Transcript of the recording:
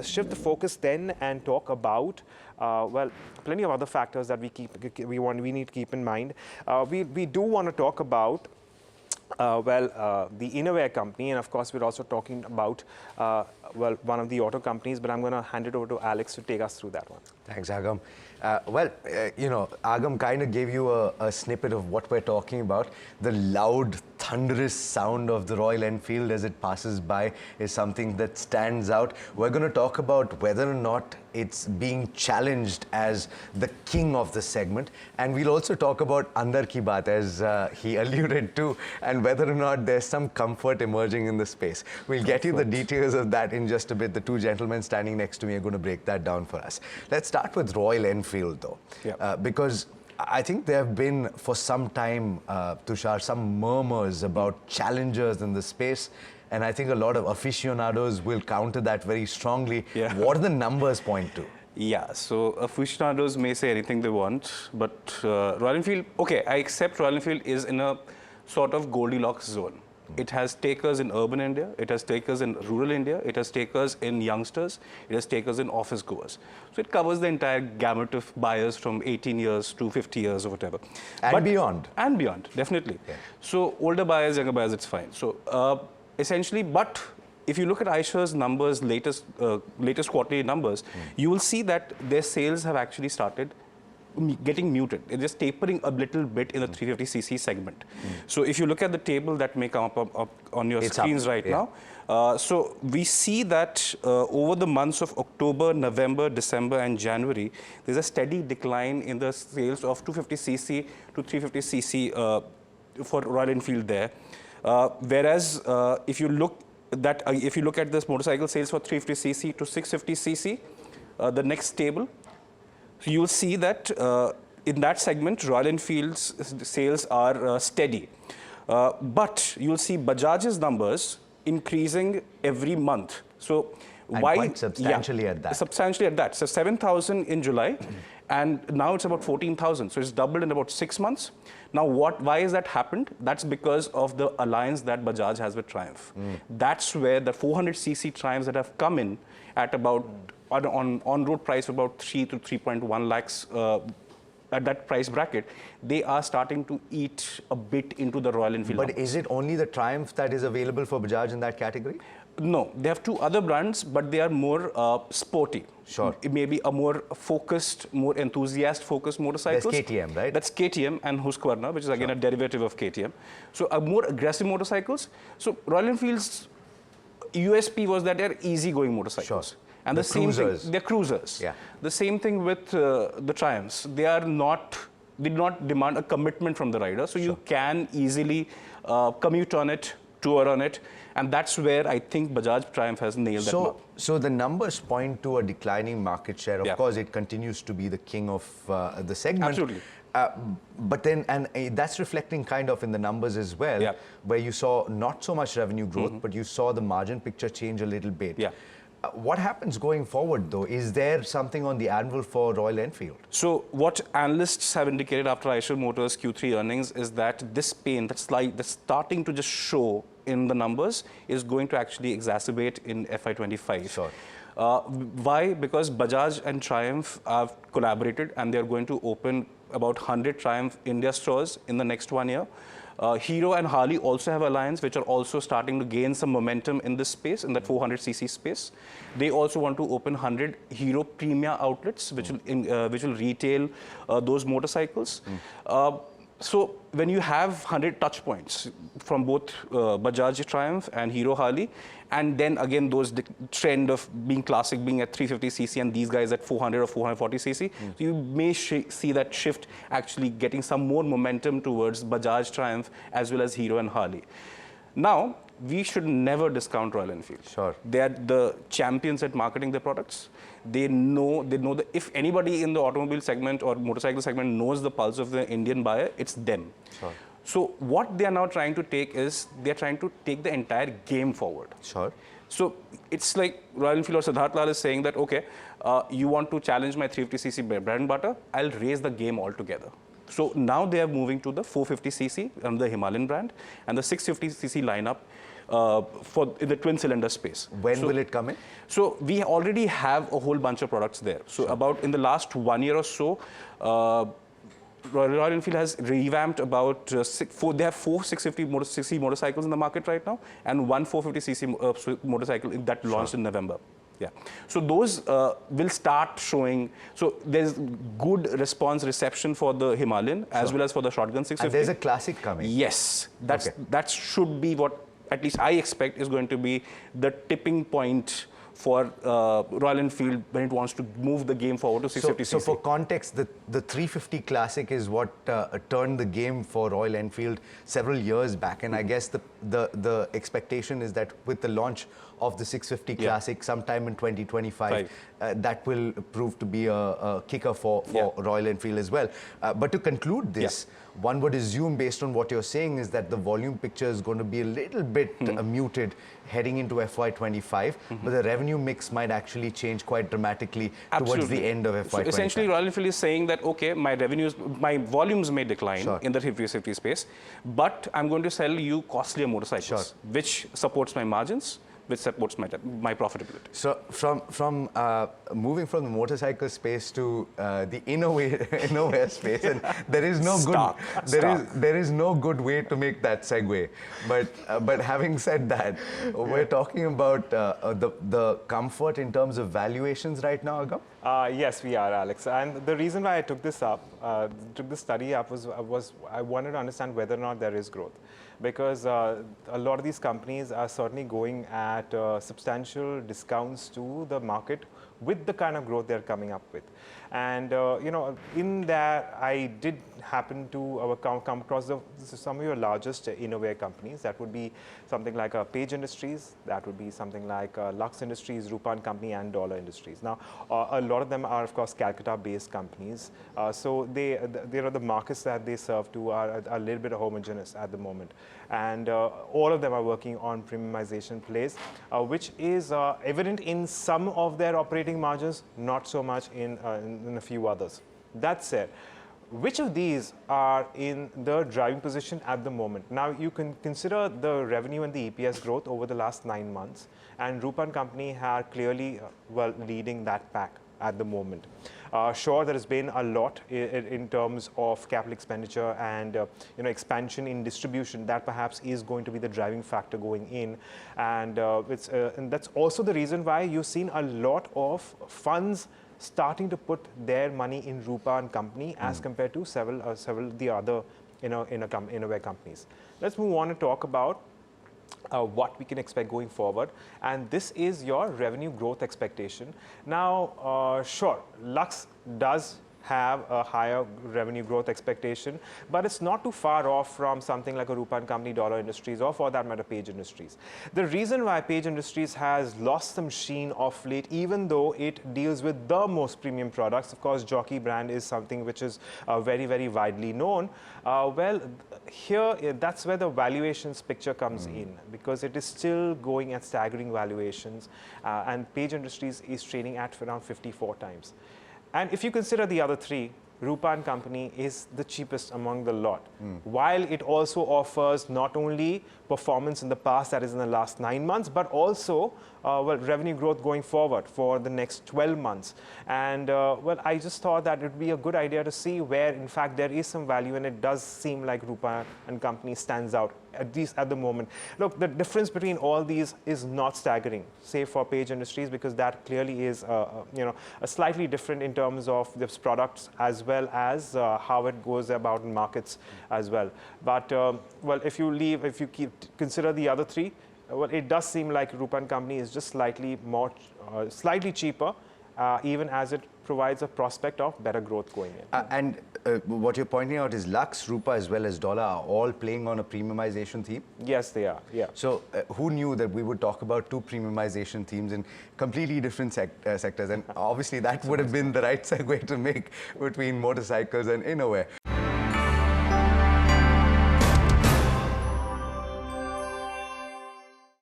shift the focus then and talk about, well, plenty of other factors that we need to keep in mind. We do want to talk about the innerwear company, and of course we're also talking about well, one of the auto companies, but I'm going to hand it over to Alex to take us through that one. Thanks, Agam. You know, Agam kind of gave you a snippet of what we're talking about. The loud, thunderous sound of the Royal Enfield as it passes by is something that stands out. We're going to talk about whether or not it's being challenged as the king of the segment. And we'll also talk about Andar Ki Baat, as he alluded to, and whether or not there's some comfort emerging in the space. We'll get you the details of that in just a bit. The two gentlemen standing next to me are going to break that down for us. Let's start with Royal Enfield, though, because I think there have been, for some time, Tushar, some murmurs about challengers in the space. And I think a lot of aficionados will counter that very strongly. Yeah. What do the numbers point to? Yeah, so aficionados may say anything they want, but Royal Enfield, okay, I accept Royal Enfield is in a sort of Goldilocks zone. It has takers in urban India, it has takers in rural India, it has takers in youngsters, it has takers in office goers. So it covers the entire gamut of buyers from 18 years to 50 years or whatever. And beyond. And beyond, definitely. Yeah. So older buyers, younger buyers, it's fine. So essentially, but if you look at Aisha's numbers, latest quarterly numbers, you will see that their sales have actually started getting muted. It's just tapering a little bit in the 350cc segment. So if you look at the table that may come up on your screens right now, so we see that over the months of October, November, December and January, there's a steady decline in the sales of 250cc to 350cc for Royal Enfield there. Whereas if you look at this motorcycle sales for 350cc to 650cc, the next table, so you'll see that in that segment, Royal Enfield's sales are steady. But you'll see Bajaj's numbers increasing every month. So why? Quite substantially at that. Substantially at that. So 7,000 in July, and now it's about 14,000. So it's doubled in about 6 months. Now, why has that happened? That's because of the alliance that Bajaj has with Triumph. That's where the 400cc Triumphs that have come in at about on-road price of about 3 to 3.1 lakhs at that price bracket, they are starting to eat a bit into the Royal Enfield. But is it only the Triumph that is available for Bajaj in that category? No, they have two other brands, but they are more sporty. Sure. It may be a more focused, more enthusiast-focused motorcycles. That's KTM, right? That's KTM and Husqvarna, which is again a derivative of KTM. So a more aggressive motorcycles. So Royal Enfield's USP was that they're easygoing motorcycles. Sure. And the same thing, they're cruisers. Yeah. The same thing with the Triumphs. They do not demand a commitment from the rider, so you can easily commute on it, tour on it, and that's where I think Bajaj Triumph has nailed that mark. So the numbers point to a declining market share. Of course, it continues to be the king of the segment. Absolutely. But then, and that's reflecting kind of in the numbers as well, where you saw not so much revenue growth, but you saw the margin picture change a little bit. Yeah. What happens going forward, though? Is there something on the anvil for Royal Enfield? So what analysts have indicated after Eicher Motors Q3 earnings is that this pain that's starting to just show in the numbers is going to actually exacerbate in FY25. Sure. Why? Because Bajaj and Triumph have collaborated and they're going to open about 100 Triumph India stores in the next 1 year. Hero and Harley also have alliance, which are also starting to gain some momentum in this space, in that 400cc space. They also want to open 100 Hero Premia outlets, which will retail those motorcycles. So when you have 100 touch points from both Bajaj Triumph and Hero Harley, and then again those trend of being classic, being at 350cc and these guys at 400 or 440cc, so you may see that shift actually getting some more momentum towards Bajaj Triumph as well as Hero and Harley. Now, we should never discount Royal Enfield. Sure. They are the champions at marketing their products. They know that if anybody in the automobile segment or motorcycle segment knows the pulse of the Indian buyer, it's them. Sure. So what they are now trying to take is, they're trying to take the entire game forward. Sure. So it's like Royal Enfield or Siddharth Lal is saying that, okay, you want to challenge my 350cc bread and butter, I'll raise the game altogether. So now they are moving to the 450cc under the Himalayan brand and the 650cc lineup. for in the twin cylinder space. When will it come in? So we already have a whole bunch of products there. So about in the last 1 year or so, Royal Enfield has revamped about they have 4 650cc motorcycles in the market right now, and 1 450cc motorcycle that launched in November. Yeah. So those will start showing. So there's good response reception for the Himalayan as well as for the Shotgun 650. And there's a classic coming. Yes, that should be what at least I expect is going to be the tipping point for Royal Enfield when it wants to move the game forward to 650cc. So for context, the 350 Classic is what turned the game for Royal Enfield several years back, and I guess the expectation is that with the launch of the 650 Classic sometime in 2025, that will prove to be a kicker for Royal Enfield as well. But to conclude this, one would assume, based on what you're saying, is that the volume picture is going to be a little bit muted heading into FY25, but the revenue mix might actually change quite dramatically towards the end of FY25. So essentially, Royal Enfield is saying that, okay, my volumes may decline in the 350 space, but I'm going to sell you costlier motorcycles, which supports my margins, which supports my profitability. So from moving from the motorcycle space to the innerwear space, and there is no there is no good way to make that segue. But having said that, we're talking about the comfort in terms of valuations right now, Agam? Yes, we are, Alex. And the reason why I took this study up was I wanted to understand whether or not there is growth. Because a lot of these companies are certainly going at substantial discounts to the market with the kind of growth they're coming up with. And, you know, in that, I did happen to come across some of your largest innerwear companies. That would be something like Page Industries, that would be something like Lux Industries, Rupan Company, and Dollar Industries. Now, a lot of them are, of course, Calcutta-based companies. So the markets that they serve to are a little bit homogeneous at the moment. And all of them are working on premiumization plays, which is evident in some of their operating margins, not so much in a few others. That said, which of these are in the driving position at the moment? Now, you can consider the revenue and the EPS growth over the last 9 months, and Rupan Company are clearly leading that pack at the moment. Sure, there has been a lot in terms of capital expenditure and expansion in distribution. That perhaps is going to be the driving factor going in, and that's also the reason why you've seen a lot of funds starting to put their money in Rupan Company as compared to several of the other innerwear companies. Let's move on and talk about what we can expect going forward, and this is your revenue growth expectation. Now, sure, Lux does have a higher revenue growth expectation, but it's not too far off from something like a Rupan Company, Dollar Industries, or for that matter, Page Industries. The reason why Page Industries has lost some sheen of late, even though it deals with the most premium products, of course, Jockey brand is something which is very, very widely known. Well, here, that's where the valuations picture comes in, because it is still going at staggering valuations, and Page Industries is trading at around 54 times. And if you consider the other three, Rupan Company is the cheapest among the lot, while it also offers not only performance in the past, that is in the last 9 months, but also revenue growth going forward for the next 12 months. And I just thought that it would be a good idea to see where, in fact, there is some value, and it does seem like Rupan and Company stands out, at least at the moment. Look, the difference between all these is not staggering, save for Page Industries, because that clearly is a slightly different in terms of its products as well as how it goes about in markets as well. But if you consider the other three, well, it does seem like Rupan Company is just slightly cheaper, even as it provides a prospect of better growth going in. And what you're pointing out is Lux, Rupa, as well as Dollar are all playing on a premiumization theme? Yes, they are, yeah. So who knew that we would talk about two premiumization themes in completely different sectors? And obviously that would have been the right segue to make between motorcycles and innerwear.